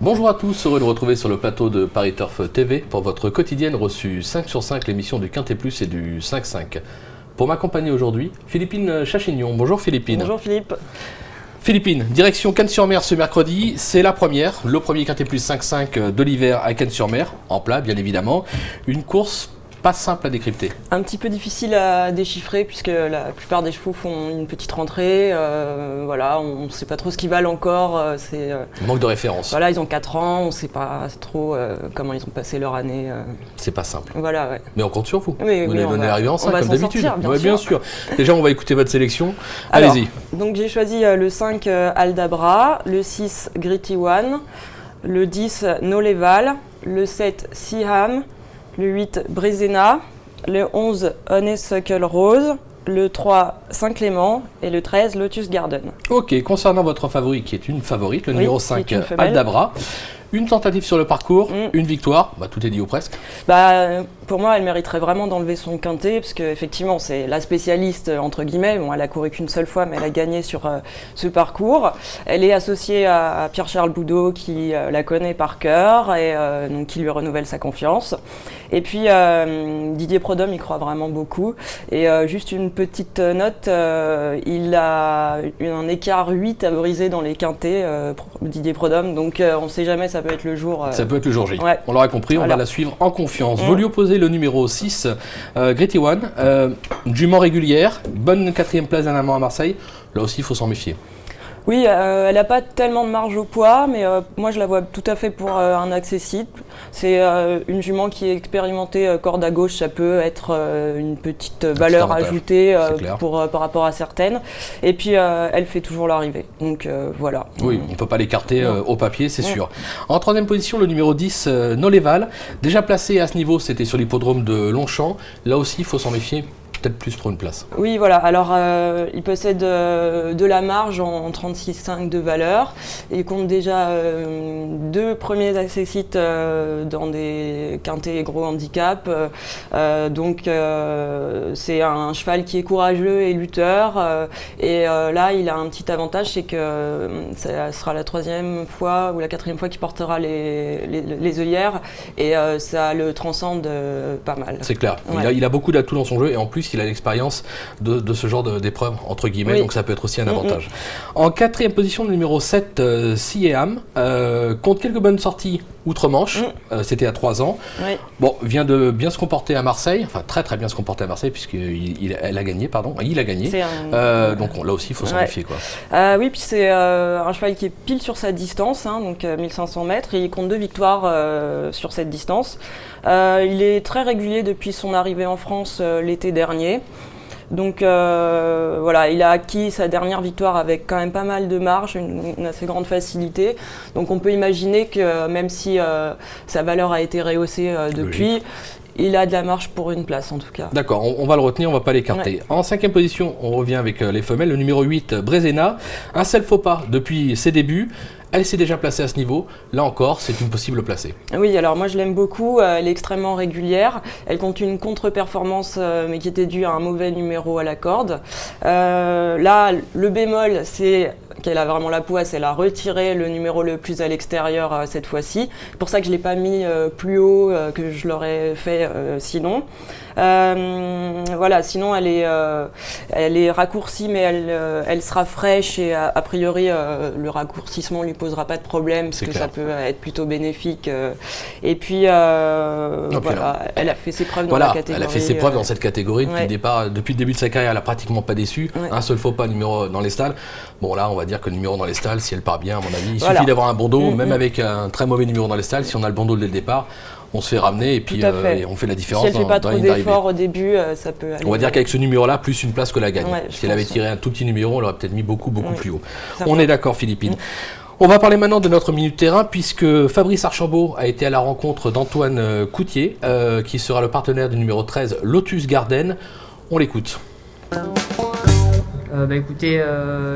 Bonjour à tous, heureux de retrouver sur le plateau de Paris Turf TV pour votre quotidienne reçue 5 sur 5, l'émission du Quintet Plus et du 5-5. Pour m'accompagner aujourd'hui, Philippine Chachignon. Bonjour Philippine. Bonjour Philippe. Philippine, direction Cannes-sur-Mer ce mercredi, c'est la première, le premier Quintet Plus 5-5 de l'hiver à Cannes-sur-Mer, en plat bien évidemment. Une course pas simple à décrypter. Un petit peu difficile à déchiffrer puisque la plupart des chevaux font une petite rentrée. Voilà, on ne sait pas trop ce qu'ils valent encore. Manque de référence. Voilà, ils ont 4 ans, on ne sait pas trop comment ils ont passé leur année. C'est pas simple. Voilà, ouais. Mais on compte sur vous. Oui, vous allez donner arriver en 5 comme d'habitude. Bien sûr. Déjà, on va écouter votre sélection. Alors, allez-y. Donc j'ai choisi le 5 Aldabra, le 6 Gritty One, le 10 Noleval, le 7 Siham, le 8 Brezena, le 11 Honeysuckle Rose, le 3 Saint-Clément et le 13 Lotus Garden. Ok, concernant votre favori qui est une favorite, le numéro 5 Aldabra, une tentative sur le parcours, une victoire, tout est dit ou presque. Pour moi, elle mériterait vraiment d'enlever son quintet, parce qu'effectivement, c'est la spécialiste, entre guillemets. Bon, elle a couru qu'une seule fois, mais elle a gagné sur ce parcours. Elle est associée à Pierre-Charles Boudot, qui la connaît par cœur, et donc qui lui renouvelle sa confiance. Et puis, Didier Prodhomme y croit vraiment beaucoup. Et juste une petite note, il a un écart 8 à briser dans les quintets, Didier Prodhomme, donc on ne sait jamais, ça peut être le jour. Ça peut être le jour J. Ouais. On l'aura compris, voilà. On va la suivre en confiance. Vous lui opposez le numéro 6, Gritty One, jument régulière, bonne 4e place dernièrement à Marseille. Là aussi, il faut s'en méfier. Oui, elle n'a pas tellement de marge au poids, mais moi je la vois tout à fait pour un accessible. C'est une jument qui est expérimentée corde à gauche, ça peut être une petite valeur ajoutée par rapport à certaines. Et puis elle fait toujours l'arrivée, donc voilà. Oui, on ne peut pas l'écarter au papier, c'est sûr. En 3e position, le numéro 10, Noleval. Déjà placé à ce niveau, c'était sur l'hippodrome de Longchamp. Là aussi, il faut s'en méfier. Peut-être plus pour une place. Oui, voilà. Alors, il possède de la marge en 36,5 de valeur. Il compte déjà 2 premiers accessites dans des quintets et gros handicap. Donc, c'est un cheval qui est courageux et lutteur. Là, il a un petit avantage, c'est que ça sera la 3e fois ou la 4e fois qu'il portera les œillères. Et ça le transcende pas mal. C'est clair. Ouais. Il a beaucoup d'atouts dans son jeu et en plus, il a l'expérience de ce genre d'épreuve, entre guillemets, donc ça peut être aussi un avantage. En 4e position, le numéro 7, Siham, compte quelques bonnes sorties outre-Manche, c'était à 3 ans. Oui. Bon, vient de bien se comporter à Marseille, enfin très très bien se comporter à Marseille, puisqu'il a gagné, il a gagné. Donc là aussi, il faut s'en méfier, quoi. Oui, puis c'est un cheval qui est pile sur sa distance, donc 1500 mètres, et il compte 2 victoires sur cette distance. Il est très régulier depuis son arrivée en France l'été dernier. Donc voilà, il a acquis sa dernière victoire avec quand même pas mal de marge, une assez grande facilité. Donc on peut imaginer que même si sa valeur a été rehaussée depuis, il a de la marge pour une place en tout cas. D'accord, on va le retenir, on ne va pas l'écarter. En 5e position, on revient avec les femelles, le numéro 8, Brezena. Un seul faux pas depuis ses débuts. Elle s'est déjà placée à ce niveau. Là encore, c'est une possible placée. Oui, alors moi je l'aime beaucoup. Elle est extrêmement régulière. Elle compte une contre-performance, mais qui était due à un mauvais numéro à la corde. Là, le bémol, c'est qu'elle a vraiment la poisse. Elle a retiré le numéro le plus à l'extérieur cette fois-ci. C'est pour ça que je ne l'ai pas mis plus haut que je l'aurais fait sinon. Voilà, sinon elle est raccourcie, mais elle sera fraîche et a priori le raccourcissement lui posera pas de problème parce que ça peut être plutôt bénéfique. Et puis voilà, elle a fait ses preuves dans la catégorie. Elle a fait ses preuves dans cette catégorie depuis le départ, depuis le début de sa carrière. Elle a pratiquement pas déçu. Un seul faux pas numéro dans les stalles. Bon là, on va dire que le numéro dans les stalles, si elle part bien, à mon avis, il suffit d'avoir un bon dos, même avec un très mauvais numéro dans les stalles. Si on a le bon dos dès le départ, on se fait ramener et puis et on fait la différence. Si elle ne fait pas trop d'efforts au début, ça peut aller. On va dire qu'avec ce numéro-là, plus une place que la gagne. Si elle avait tiré un tout petit numéro, on l'aurait peut-être mis beaucoup plus haut. On est d'accord, Philippine. On va parler maintenant de notre minute terrain puisque Fabrice Archambault a été à la rencontre d'Antoine Coutier qui sera le partenaire du numéro 13, Lotus Garden. On l'écoute. Écoutez,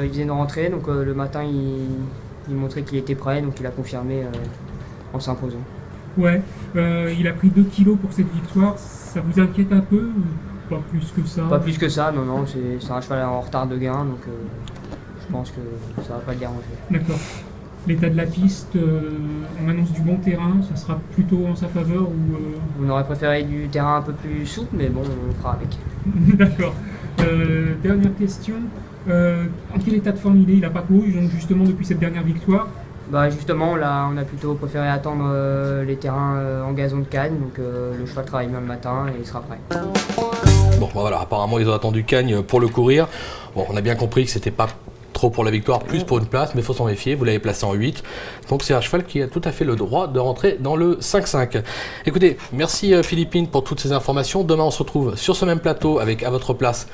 il faisait une rentrée, donc le matin il montrait qu'il était prêt, donc il a confirmé en s'imposant. Ouais, il a pris 2 kilos pour cette victoire, ça vous inquiète un peu ou pas plus que ça? Pas plus que ça, non, c'est un cheval en retard de gain, donc je pense que ça va pas le déranger. D'accord. l'état de la piste, on annonce du bon terrain, ça sera plutôt en sa faveur ou On aurait préféré du terrain un peu plus souple, mais bon, on fera avec. D'accord. Dernière question. En quel état de forme il est? Il n'a pas couru donc justement depuis cette dernière victoire. Bah justement, là, on a plutôt préféré attendre les terrains en gazon de Cannes, donc le cheval travaille bien le matin et il sera prêt. Bon, bah voilà, apparemment ils ont attendu Cagnes pour le courir. Bon, on a bien compris que c'était pas trop pour la victoire, plus pour une place, mais il faut s'en méfier, vous l'avez placé en 8. Donc c'est un cheval qui a tout à fait le droit de rentrer dans le 5-5. Écoutez, merci Philippine pour toutes ces informations. Demain on se retrouve sur ce même plateau avec à votre place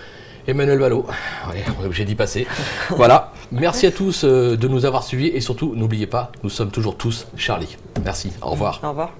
Emmanuel Vallot. Ouais, on est obligé d'y passer. Voilà, merci à tous de nous avoir suivis et surtout n'oubliez pas, nous sommes toujours tous Charlie. Merci, au revoir. Au revoir.